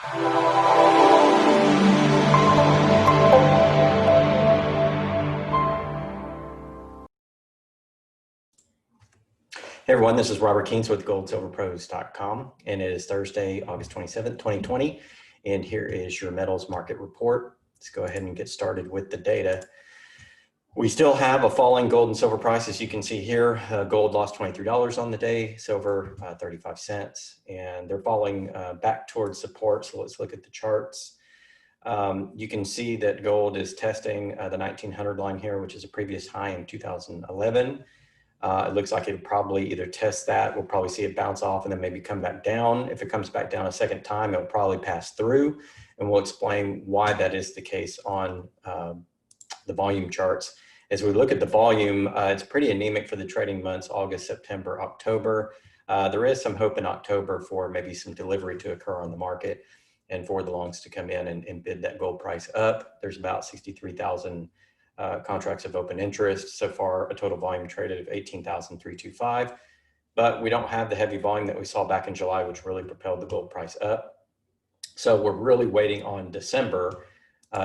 Hey everyone, this is Robert Keynes with goldsilverpros.com, and it is Thursday, August 27th, 2020, and here is your metals market report. Let's go ahead and get started with the data. We still have a falling gold and silver price, as you can see here. Gold lost $23 on the day, silver 35 cents, and they're falling back towards support. So let's look at the charts. You can see that gold is testing the 1900 line here, which is a previous high in 2011. It looks like it'll probably either test that, we'll probably see it bounce off and then maybe come back down. If it comes back down a second time, it'll probably pass through, and we'll explain why that is the case on the volume charts. As we look at the volume, it's pretty anemic for the trading months, August, September, October. There is some hope in October for maybe some delivery to occur on the market and for the longs to come in and bid that gold price up. There's about 63,000 contracts of open interest. So far, a total volume traded of 18,325, but we don't have the heavy volume that we saw back in July, which really propelled the gold price up. So we're really waiting on December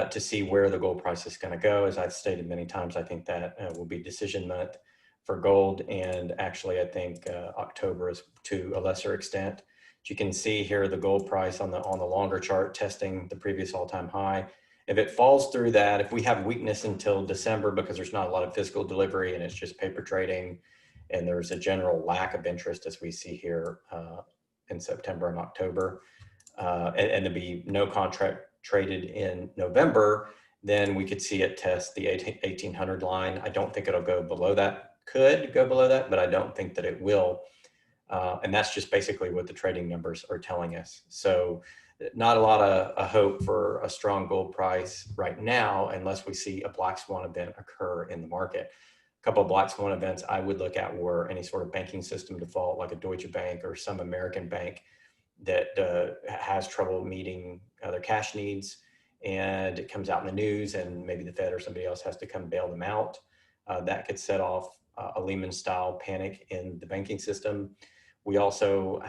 to see where the gold price is going to go. As I've stated many times, I think that will be decision month for gold, and actually I think October is to a lesser extent. As you can see here, the gold price on the longer chart testing the previous all-time high. If it falls through that, if we have weakness until December because there's not a lot of physical delivery and it's just paper trading, and there's a general lack of interest as we see here in September and October, and there'll be no contract traded in November, then we could see it test the 1800 line. I don't think it'll go below that. Could go below that, but I don't think that it will. And that's just basically what the trading numbers are telling us. So not a lot of hope for a strong gold price right now, unless we see a black swan event occur in the market. A couple of black swan events I would look at were any sort of banking system default, like a Deutsche Bank or some American bank that has trouble meeting their cash needs, and it comes out in the news, and maybe the Fed or somebody else has to come bail them out. That could set off a Lehman-style panic in the banking system. We also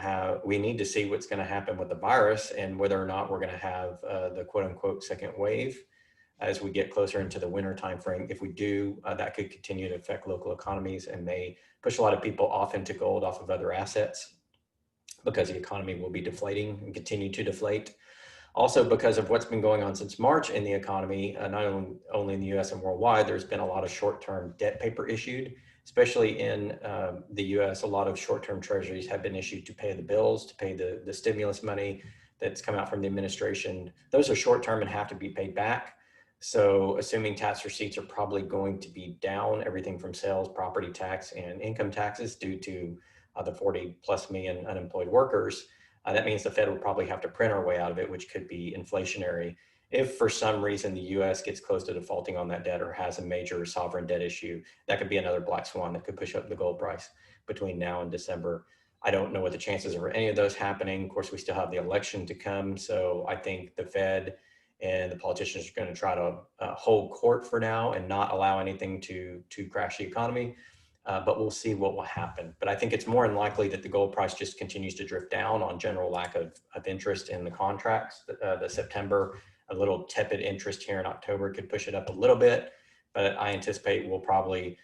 we need to see what's going to happen with the virus and whether or not we're going to have the quote unquote second wave as we get closer into the winter timeframe. If we do, that could continue to affect local economies and may push a lot of people off into gold off of other assets, because the economy will be deflating and continue to deflate. Also, because of what's been going on since March in the economy, not only in the US and worldwide, there's been a lot of short-term debt paper issued. Especially in the US, a lot of short-term treasuries have been issued to pay the bills, to pay the stimulus money that's come out from the administration. Those are short-term and have to be paid back. So assuming tax receipts are probably going to be down, everything from sales, property tax, and income taxes due to the 40+ million unemployed workers, that means the Fed will probably have to print our way out of it, which could be inflationary. If for some reason the US gets close to defaulting on that debt or has a major sovereign debt issue, that could be another black swan that could push up the gold price between now and December. I don't know what the chances are for any of those happening. Of course, we still have the election to come. So I think the Fed and the politicians are going to try to hold court for now and not allow anything to crash the economy. But we'll see what will happen. But I think it's more than likely that the gold price just continues to drift down on general lack of interest in the contracts. The September, a little tepid interest here in October could push it up a little bit, but I anticipate we'll probably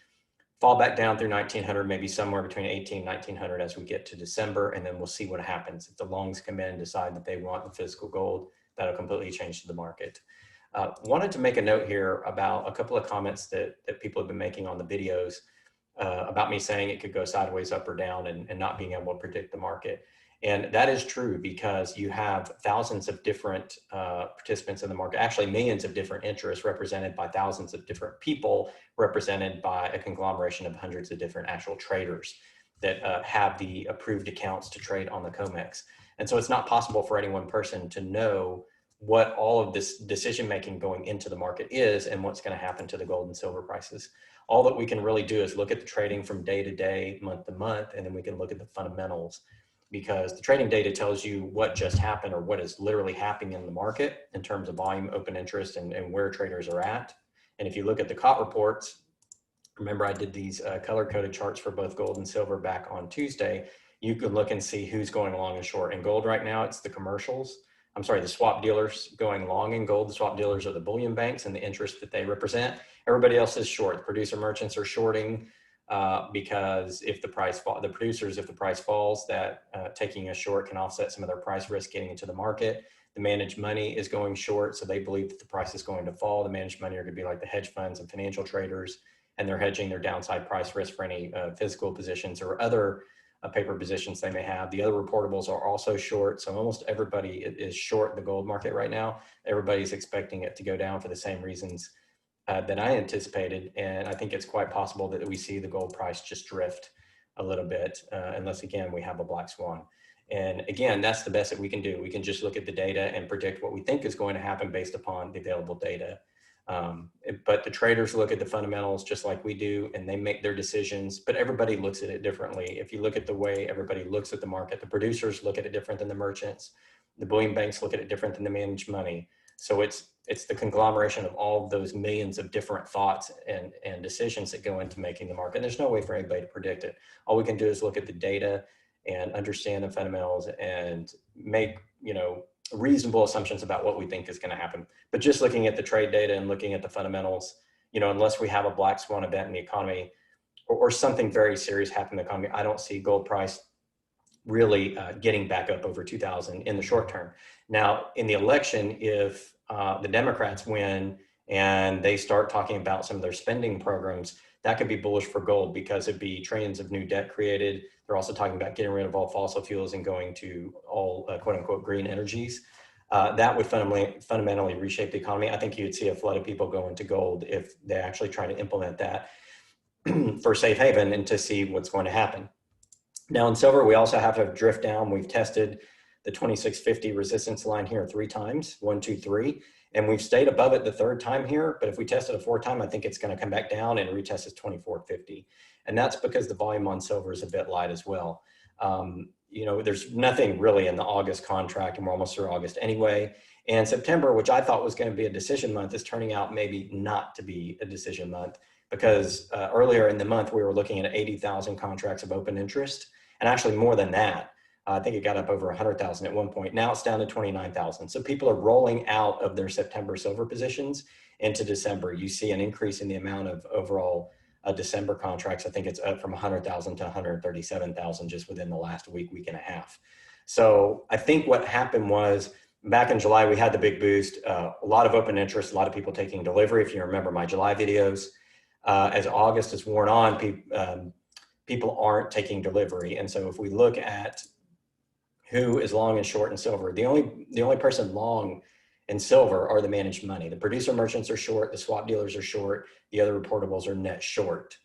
fall back down through 1900, maybe somewhere between 18 and 1900 as we get to December, and then we'll see what happens. If the longs come in and decide that they want the physical gold, that'll completely change the market. Wanted to make a note here about a couple of comments that people have been making on the videos about me saying it could go sideways, up or down, and not being able to predict the market. And that is true because you have thousands of different participants in the market, actually millions of different interests represented by thousands of different people, represented by a conglomeration of hundreds of different actual traders that have the approved accounts to trade on the COMEX. And so it's not possible for any one person to know what all of this decision-making going into the market is and what's going to happen to the gold and silver prices. All that we can really do is look at the trading from day to day, month to month, and then we can look at the fundamentals, because the trading data tells you what just happened or what is literally happening in the market in terms of volume, open interest, and where traders are at. And if you look at the COT reports, remember I did these color-coded charts for both gold and silver back on Tuesday. You can look and see who's going long and short. In gold right now, it's the commercials. I'm sorry, the swap dealers going long in gold. The swap dealers are the bullion banks and the interest that they represent. Everybody else is short. The producer merchants are shorting because if the price the producers, if the price falls, that taking a short can offset some of their price risk getting into the market. The managed money is going short, so they believe that the price is going to fall. The managed money are going to be like the hedge funds and financial traders, and they're hedging their downside price risk for any physical positions or other paper positions they may have. The other reportables are also short, so almost everybody is short the gold market right now. Everybody's expecting it to go down for the same reasons that I anticipated, and I think it's quite possible that we see the gold price just drift a little bit, unless again we have a black swan. And again, that's the best that we can do. We can just look at the data and predict what we think is going to happen based upon the available data. But the traders look at the fundamentals just like we do, and they make their decisions, but everybody looks at it differently. If you look at the way everybody looks at the market, the producers look at it different than the merchants. The bullion banks look at it different than the managed money. So it's the conglomeration of all of those millions of different thoughts and decisions that go into making the market. And there's no way for anybody to predict it. All we can do is look at the data and understand the fundamentals and make, reasonable assumptions about what we think is going to happen. But just looking at the trade data and looking at the fundamentals, unless we have a black swan event in the economy or something very serious happen in the economy, I don't see gold price really getting back up over 2000 in the short term. Now, in the election, if the Democrats win and they start talking about some of their spending programs, that could be bullish for gold because it'd be trillions of new debt created. They're also talking about getting rid of all fossil fuels and going to all quote unquote green energies. That would fundamentally reshape the economy. I think you'd see a flood of people go into gold if they actually try to implement that for safe haven and to see what's going to happen. Now in silver, we also have to drift down. We've tested the 2650 resistance line here 3 times, 1, 2, 3. And we've stayed above it the 3rd time here, but if we test it a 4th time, I think it's going to come back down and retest as 2450. And that's because the volume on silver is a bit light as well. There's nothing really in the August contract, and we're almost through August anyway. And September, which I thought was going to be a decision month, is turning out maybe not to be a decision month because earlier in the month, we were looking at 80,000 contracts of open interest, and actually more than that. I think it got up over 100,000 at one point. Now it's down to 29,000. So people are rolling out of their September silver positions into December. You see an increase in the amount of overall December contracts. I think it's up from 100,000 to 137,000 just within the last week and a half. So I think what happened was back in July, we had the big boost, a lot of open interest, a lot of people taking delivery. If you remember my July videos, as August has worn on, people aren't taking delivery. And so if we look at who is long and short in silver, the only person long in silver are the managed money. The producer merchants are short, the swap dealers are short, the other reportables are net short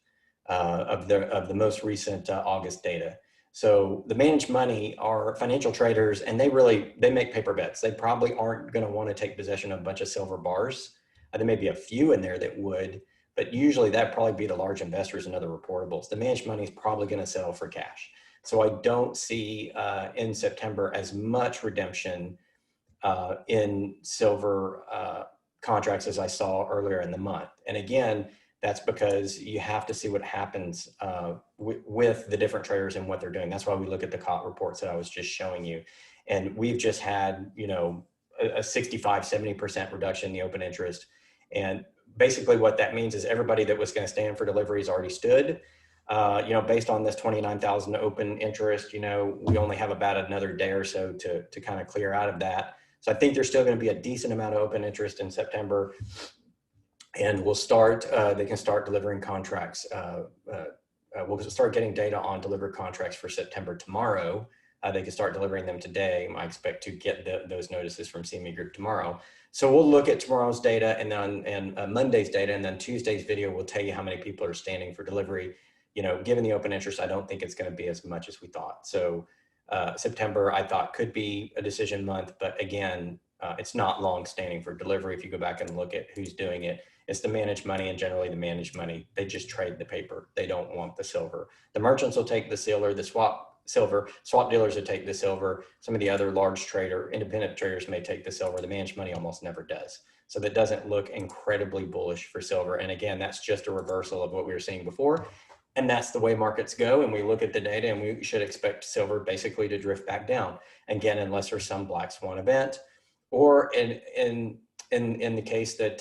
of the most recent August data. So the managed money are financial traders, and they make paper bets. They probably aren't going to want to take possession of a bunch of silver bars. There may be a few in there that would, but usually that'd probably be the large investors and other reportables. The managed money is probably going to sell for cash. So I don't see in September as much redemption in silver contracts as I saw earlier in the month. And again, that's because you have to see what happens with the different traders and what they're doing. That's why we look at the COT reports that I was just showing you. And we've just had, a 65, 70% reduction in the open interest. And basically what that means is everybody that was going to stand for deliveries already stood. Based on this 29,000 open interest, we only have about another day or so to kind of clear out of that. So I think there's still going to be a decent amount of open interest in September, and they can start delivering contracts. We'll start getting data on delivered contracts for September tomorrow. They can start delivering them today. I expect to get those notices from CME Group tomorrow. So we'll look at tomorrow's data and Monday's data, and then Tuesday's video will tell you how many people are standing for delivery. Given the open interest, I don't think it's going to be as much as we thought. So September, I thought could be a decision month, but again, it's not long standing for delivery. If you go back and look at who's doing it, it's the managed money, and generally the managed money, they just trade the paper. They don't want the silver. The merchants will take the silver, swap dealers will take the silver. Some of the other large independent traders may take the silver. The managed money almost never does. So that doesn't look incredibly bullish for silver. And again, that's just a reversal of what we were seeing before. And that's the way markets go. And we look at the data, and we should expect silver basically to drift back down. Again, unless there's some black swan event. or in the case that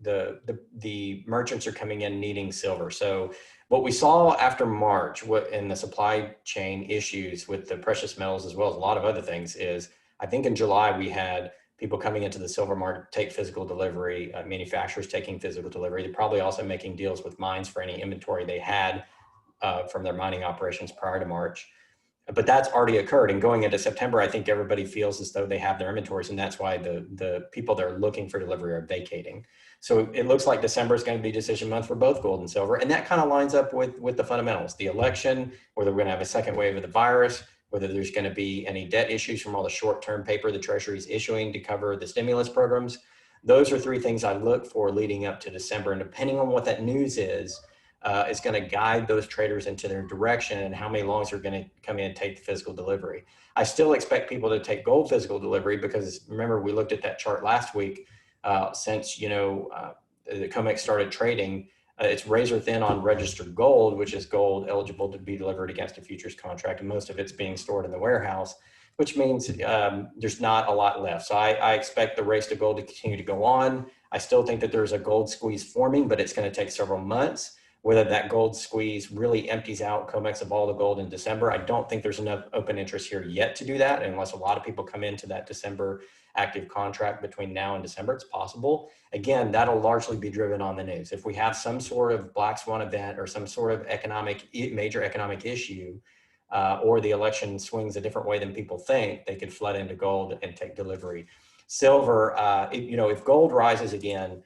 the merchants are coming in needing silver. So what we saw after March, what in the supply chain issues with the precious metals, as well as a lot of other things, is I think in July we had people coming into the silver market take physical delivery, manufacturers taking physical delivery. They're probably also making deals with mines for any inventory they had from their mining operations prior to March. But that's already occurred. And going into September, I think everybody feels as though they have their inventories, and that's why the people that are looking for delivery are vacating. So it looks like December is going to be decision month for both gold and silver, and that kind of lines up with the fundamentals: the election, whether we're going to have a second wave of the virus, whether there's going to be any debt issues from all the short-term paper the Treasury is issuing to cover the stimulus programs. Those are three things I look for leading up to December, and depending on what that news is going to guide those traders into their direction and how many longs are going to come in and take the physical delivery. I still expect people to take gold physical delivery because remember, we looked at that chart last week. Since the COMEX started trading, it's razor thin on registered gold, which is gold eligible to be delivered against a futures contract, and most of it's being stored in the warehouse, which means there's not a lot left. So I expect the race to gold to continue to go on. I still think that there's a gold squeeze forming, but it's going to take several months. Whether that gold squeeze really empties out COMEX of all the gold in December, I don't think there's enough open interest here yet to do that, unless a lot of people come into that December active contract between now and December. It's possible. Again, that'll largely be driven on the news. If we have some sort of black swan event or some sort of major economic issue, or the election swings a different way than people think, they could flood into gold and take delivery. Silver, if gold rises again,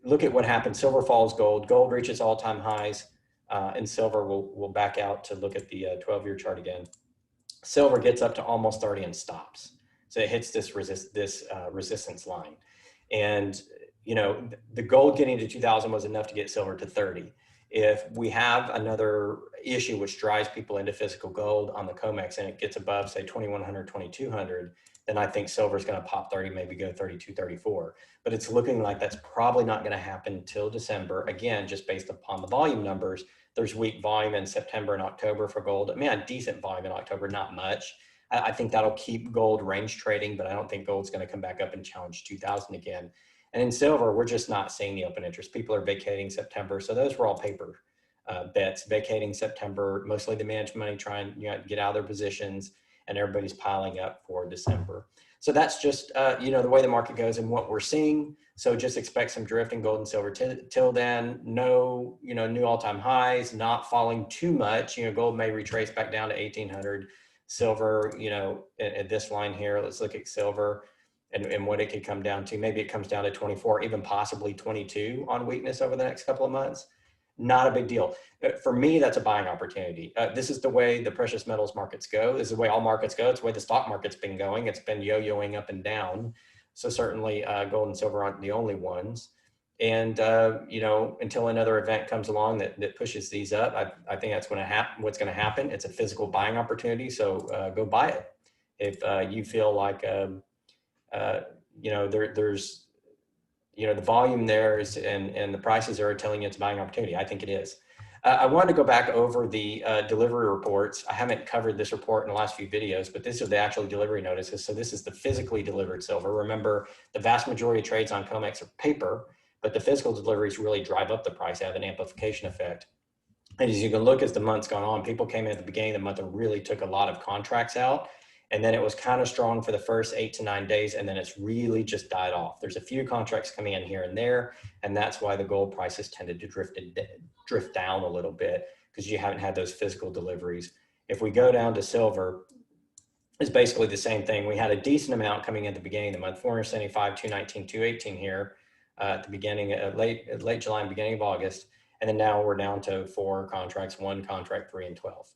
look at what happened. Silver falls, gold reaches all-time highs, and silver will back out to look at the 12-year chart again. Silver gets up to almost 30 and stops. So it hits this resistance line. And, the gold getting to 2000 was enough to get silver to 30. If we have another issue which drives people into physical gold on the COMEX and it gets above, say, 2100, 2200, then I think silver is going to pop 30, maybe go 32, 34. But it's looking like that's probably not going to happen until December. Again, just based upon the volume numbers, there's weak volume in September and October for gold. I mean, a decent volume in October, not much. I think that'll keep gold range trading, but I don't think gold's going to come back up and challenge 2000 again. And in silver, we're just not seeing the open interest. People are vacating September. So those were all paper bets, vacating September, mostly the managed money trying to get out of their positions, and everybody's piling up for December. So that's just, the way the market goes and what we're seeing. So just expect some drift in gold and silver till then. No, new all-time highs, not falling too much. Gold may retrace back down to 1800. Silver, at this line here, let's look at silver and what it could come down to. Maybe it comes down to 24, even possibly 22 on weakness over the next couple of months. Not a big deal. For me, that's a buying opportunity. This is the way the precious metals markets go. This is the way all markets go. It's the way the stock market's been going. It's been yo-yoing up and down. So certainly gold and silver aren't the only ones. And, until another event comes along that pushes these up, I think that's going to happen. What's going to happen? It's a physical buying opportunity. So go buy it. If you feel like, there's the volume there is, and the prices are telling you it's a buying opportunity. I think it is. I wanted to go back over the delivery reports. I haven't covered this report in the last few videos, but these are the actual delivery notices. So this is the physically delivered silver. Remember, the vast majority of trades on COMEX are paper, but the physical deliveries really drive up the price, have an amplification effect. And as you can look, as the month's gone on, people came in at the beginning of the month and really took a lot of contracts out. And then it was kind of strong for the first 8 to 9 days, and then it's really just died off. There's a few contracts coming in here and there, and that's why the gold prices tended to drift down a little bit, because you haven't had those physical deliveries. If we go down to silver, it's basically the same thing. We had a decent amount coming in at the beginning of the month, 475, 219, 218 here at the beginning of late July and beginning of August. And then now we're down to 4 contracts, 1 contract, 3 and 12.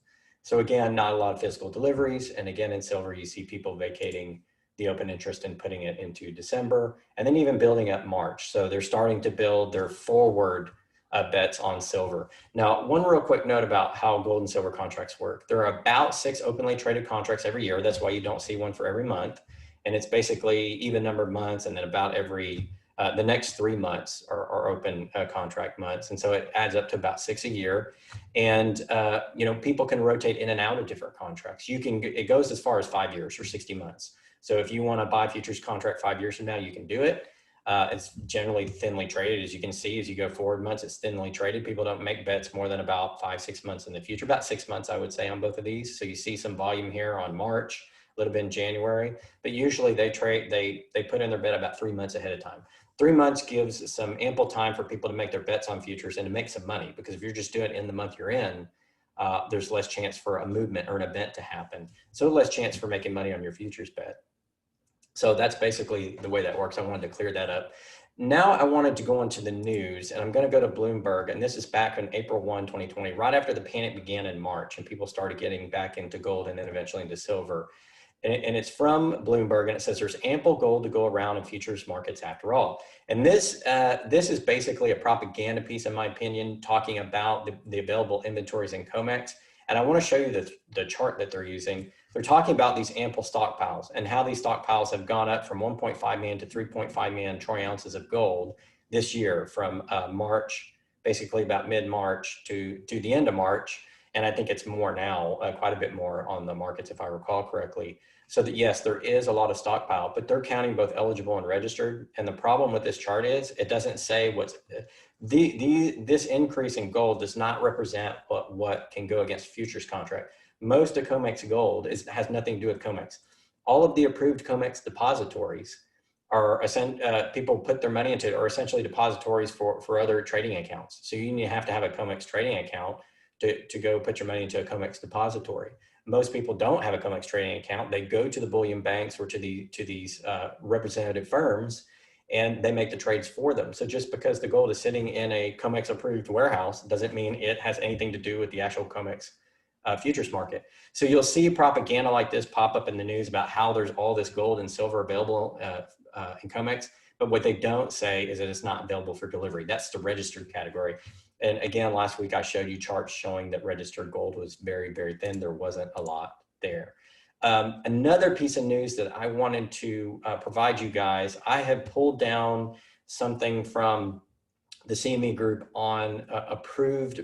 So again, not a lot of physical deliveries. And again, in silver, you see people vacating the open interest and putting it into December, and then even building up March. So they're starting to build their forward bets on silver. Now, one real quick note about how gold and silver contracts work. There are about 6 openly traded contracts every year. That's why you don't see one for every month. And it's basically even numbered months, and then about every the next 3 months are open contract months. And so it adds up to about 6 a year. And, people can rotate in and out of different contracts. It goes as far as 5 years or 60 months. So if you want to buy futures contract 5 years from now, you can do it. It's generally thinly traded, as you can see. As you go forward months, it's thinly traded. People don't make bets more than about 5-6 months in the future, about 6 months, I would say, on both of these. So you see some volume here on March, a little bit in January, but usually they put in their bet about 3 months ahead of time. 3 months gives some ample time for people to make their bets on futures and to make some money, because if you're just doing it in the month you're in, there's less chance for a movement or an event to happen. So less chance for making money on your futures bet. So that's basically the way that works. I wanted to clear that up. Now I wanted to go into the news, and I'm going to go to Bloomberg, and this is back on April 1, 2020, right after the panic began in March and people started getting back into gold and then eventually into silver. And it's from Bloomberg, and it says there's ample gold to go around in futures markets after all. And this is basically a propaganda piece, in my opinion, talking about the available inventories in COMEX. And I want to show you the chart that they're using. They're talking about these ample stockpiles and how these stockpiles have gone up from 1.5 million to 3.5 million troy ounces of gold this year, from March, basically about mid-March to the end of March. And I think it's more now, quite a bit more on the markets, if I recall correctly. So that yes, there is a lot of stockpile, but they're counting both eligible and registered. And the problem with this chart is it doesn't say what's this increase in gold does not represent what can go against futures contract. Most of COMEX gold has nothing to do with COMEX. All of the approved COMEX depositories are people put their money into are essentially depositories for other trading accounts. So you have to have a COMEX trading account to go put your money into a COMEX depository. Most people don't have a COMEX trading account. They go to the bullion banks or to these representative firms, and they make the trades for them. So just because the gold is sitting in a COMEX approved warehouse doesn't mean it has anything to do with the actual COMEX futures market. So you'll see propaganda like this pop up in the news about how there's all this gold and silver available in COMEX, but what they don't say is that it's not available for delivery. That's the registered category. And again, last week I showed you charts showing that registered gold was very, very thin. There wasn't a lot there. Another piece of news that I wanted to provide you guys, I have pulled down something from the CME group on approved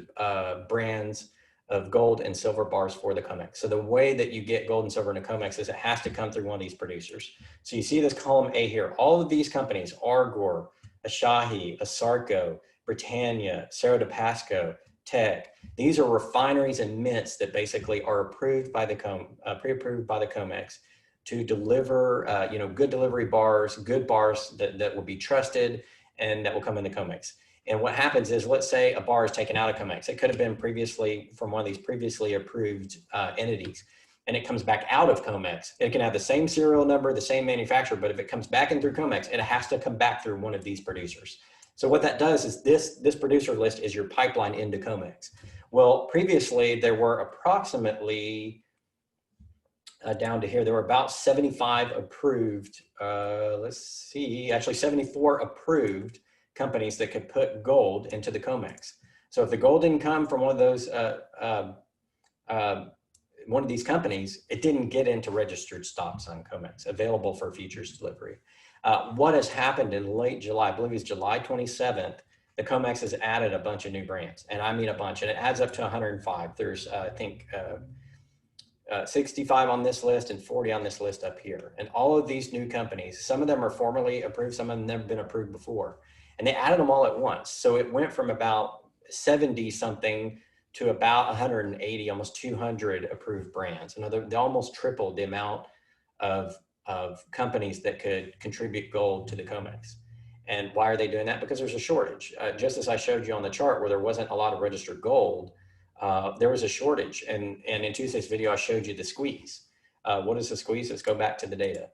brands of gold and silver bars for the COMEX. So the way that you get gold and silver in a COMEX is it has to come through one of these producers. So you see this column A here. All of these companies, Argor, Asahi, Asarco, Britannia, Cerro de Pasco, Tech. These are refineries and mints that basically are approved by the pre-approved by the COMEX to deliver, good delivery bars, good bars that will be trusted and that will come in the COMEX. And what happens is, let's say a bar is taken out of COMEX. It could have been previously from one of these previously approved entities, and it comes back out of COMEX. It can have the same serial number, the same manufacturer, but if it comes back in through COMEX, it has to come back through one of these producers. So what that does is this producer list is your pipeline into COMEX. Well, previously there were approximately, down to here, there were about 75 approved, actually 74 approved companies that could put gold into the COMEX. So if the gold didn't come from one of those, one of these companies, it didn't get into registered stocks on COMEX, available for futures delivery. What has happened in late July, I believe it's July 27th, the COMEX has added a bunch of new brands, and I mean a bunch, and it adds up to 105. There's, I think, 65 on this list and 40 on this list up here. And all of these new companies, some of them are formally approved, some of them never been approved before. And they added them all at once. So it went from about 70 something to about 180, almost 200 approved brands. They almost tripled the amount of companies that could contribute gold to the COMEX. And why are they doing that? Because there's a shortage. Just as I showed you on the chart where there wasn't a lot of registered gold, there was a shortage. And in Tuesday's video, I showed you the squeeze. What is the squeeze? Let's go back to the data.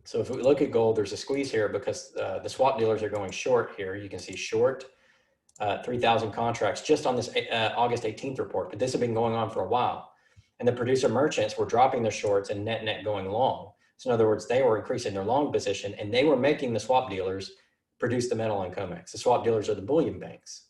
So if we look at gold, there's a squeeze here because the swap dealers are going short here. You can see short 3,000 contracts just on this August 18th report, but this has been going on for a while. And the producer merchants were dropping their shorts and net going long. So in other words, they were increasing their long position and they were making the swap dealers produce the metal on COMEX. The swap dealers are the bullion banks.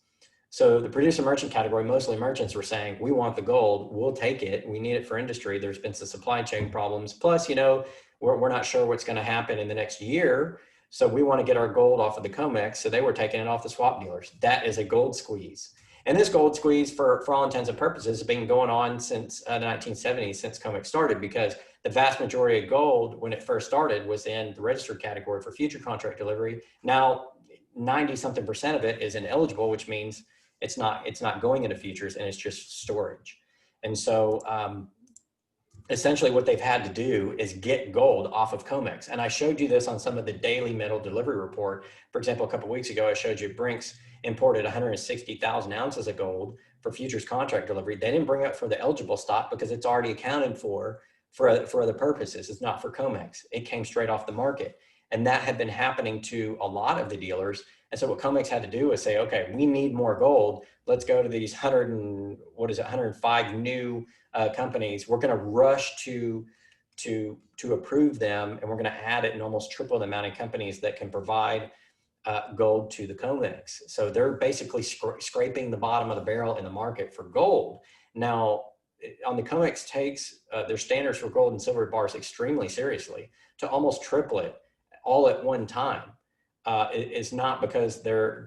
So the producer merchant category, mostly merchants, were saying, we want the gold, we'll take it, we need it for industry. There's been some supply chain problems. Plus, we're not sure what's going to happen in the next year. So we want to get our gold off of the COMEX. So they were taking it off the swap dealers. That is a gold squeeze. And this gold squeeze, for all intents and purposes, has been going on since the 1970s, since COMEX started, because the vast majority of gold when it first started was in the registered category for future contract delivery. Now 90 something percent of it is ineligible, which means it's not going into futures and it's just storage. And so essentially what they've had to do is get gold off of COMEX. And I showed you this on some of the daily metal delivery report. For example, a couple of weeks ago, I showed you Brinks imported 160,000 ounces of gold for futures contract delivery. They didn't bring it for the eligible stock because it's already accounted for other purposes. It's not for COMEX. It came straight off the market. And that had been happening to a lot of the dealers. And so what COMEX had to do was say, okay, we need more gold. Let's go to these 105 new companies. We're going to rush to approve them, and we're going to add it and almost triple the amount of companies that can provide gold to the COMEX. So they're basically scraping the bottom of the barrel in the market for gold. Now, on the COMEX takes their standards for gold and silver bars extremely seriously. To almost triple it all at one time is not because they're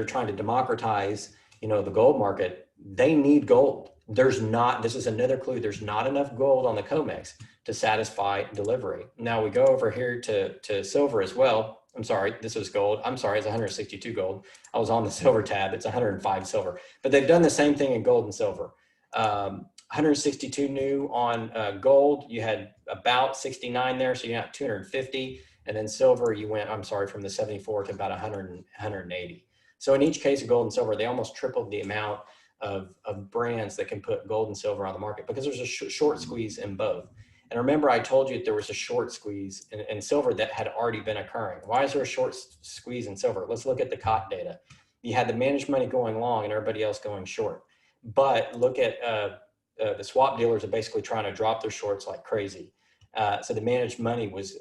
trying to democratize, the gold market. They need gold. This is another clue. There's not enough gold on the COMEX to satisfy delivery. Now we go over here to silver as well. I'm sorry, this was gold. I'm sorry, it's 162 gold. I was on the silver tab. It's 105 silver. But they've done the same thing in gold and silver. 162 new on gold. You had about 69 there, so you got 250. And then silver, you went, from the 74 to about 180. So in each case of gold and silver, they almost tripled the amount of brands that can put gold and silver on the market because there's a short squeeze in both. And remember, I told you that there was a short squeeze in silver that had already been occurring. Why is there a short squeeze in silver? Let's look at the COT data. You had the managed money going long and everybody else going short. But look at the swap dealers are basically trying to drop their shorts like crazy. So the managed money was,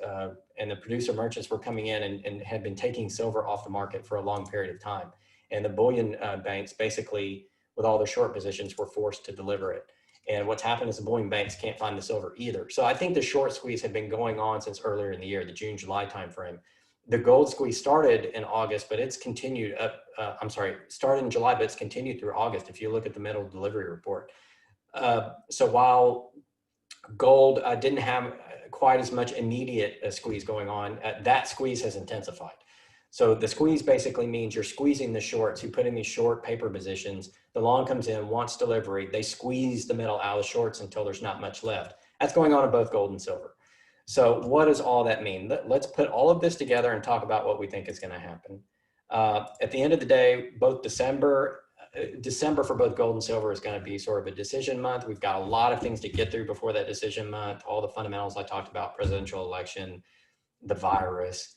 and the producer merchants were coming in and had been taking silver off the market for a long period of time. And the bullion banks basically, with all their short positions, were forced to deliver it. And what's happened is the bullion banks can't find the silver either. So I think the short squeeze had been going on since earlier in the year, the June, July timeframe. The gold squeeze started in August, but it's continued up, started in July, but it's continued through August if you look at the metal delivery report. So while gold didn't have quite as much immediate squeeze going on, that squeeze has intensified. So the squeeze basically means you're squeezing the shorts. You put in these short paper positions. The long comes in, wants delivery. They squeeze the metal out of the shorts until there's not much left. That's going on in both gold and silver. So what does all that mean? Let's put all of this together and talk about what we think is going to happen. At the end of the day, both December for both gold and silver is going to be sort of a decision month. We've got a lot of things to get through before that decision month. All the fundamentals I talked about, presidential election, the virus,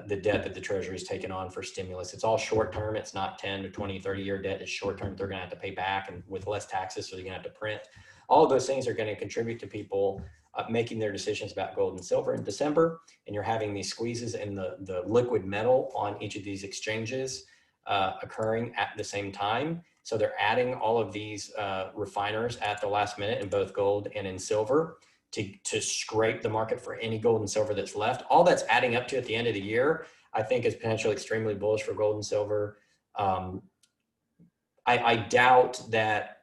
the debt that the Treasury has taken on for stimulus. It's all short term. It's not 10 to 20, 30-year debt. It's short term. They're going to have to pay back and with less taxes, so they're going to have to print. All of those things are going to contribute to people making their decisions about gold and silver in December. And you're having these squeezes in the liquid metal on each of these exchanges occurring at the same time. So they're adding all of these refiners at the last minute in both gold and in silver to scrape the market for any gold and silver that's left. All that's adding up to at the end of the year, I think, is potentially extremely bullish for gold and silver. I doubt that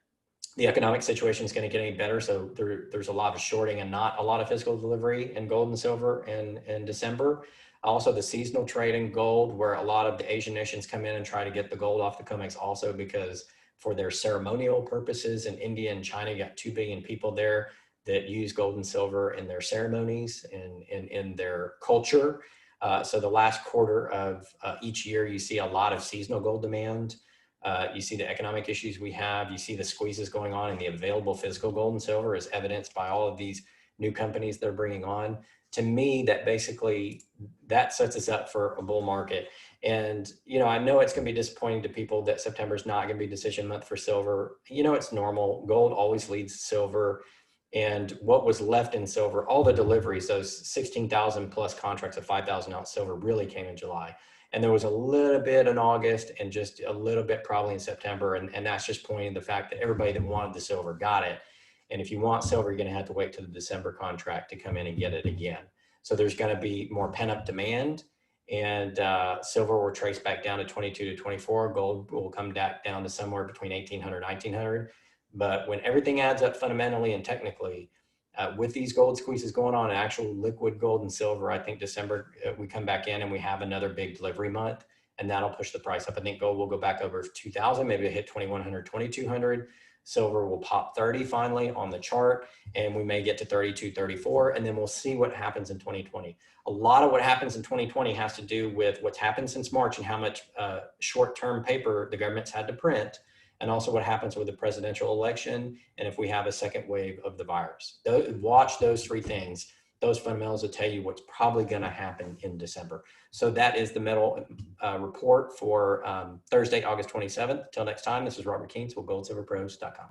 the economic situation is going to get any better. So there's a lot of shorting and not a lot of physical delivery in gold and silver in December. Also the seasonal trade in gold, where a lot of the Asian nations come in and try to get the gold off the COMEX also because for their ceremonial purposes in India and China, you got 2 billion people there that use gold and silver in their ceremonies and in their culture. So the last quarter of each year, you see a lot of seasonal gold demand. You see the economic issues we have. You see the squeezes going on in the available physical gold and silver as evidenced by all of these new companies they're bringing on. To me, that basically, that sets us up for a bull market. And, I know it's going to be disappointing to people that September is not going to be decision month for silver. It's normal. Gold always leads silver. And what was left in silver, all the deliveries, those 16,000 plus contracts of 5,000 ounce silver really came in July. And there was a little bit in August and just a little bit probably in September. And that's just pointing to the fact that everybody that wanted the silver got it. And if you want silver, you're going to have to wait till the December contract to come in and get it again. So there's going to be more pent-up demand, and silver will trace back down to 22 to 24. Gold will come back down to somewhere between 1,800 and 1,900. But when everything adds up fundamentally and technically, With these gold squeezes going on, actual liquid gold and silver, I think December, we come back in and we have another big delivery month, and that'll push the price up. I think gold will go back over 2,000, maybe hit 2,100, 2,200. Silver will pop 30 finally on the chart, and we may get to 32, 34, and then we'll see what happens in 2020. A lot of what happens in 2020 has to do with what's happened since March and how much short-term paper the government's had to print, and also what happens with the presidential election, and if we have a second wave of the virus. Watch those three things. Those fundamentals will tell you what's probably going to happen in December. So that is the metal report for Thursday, August 27th. Till next time, this is Robert Keens with goldsilverpros.com.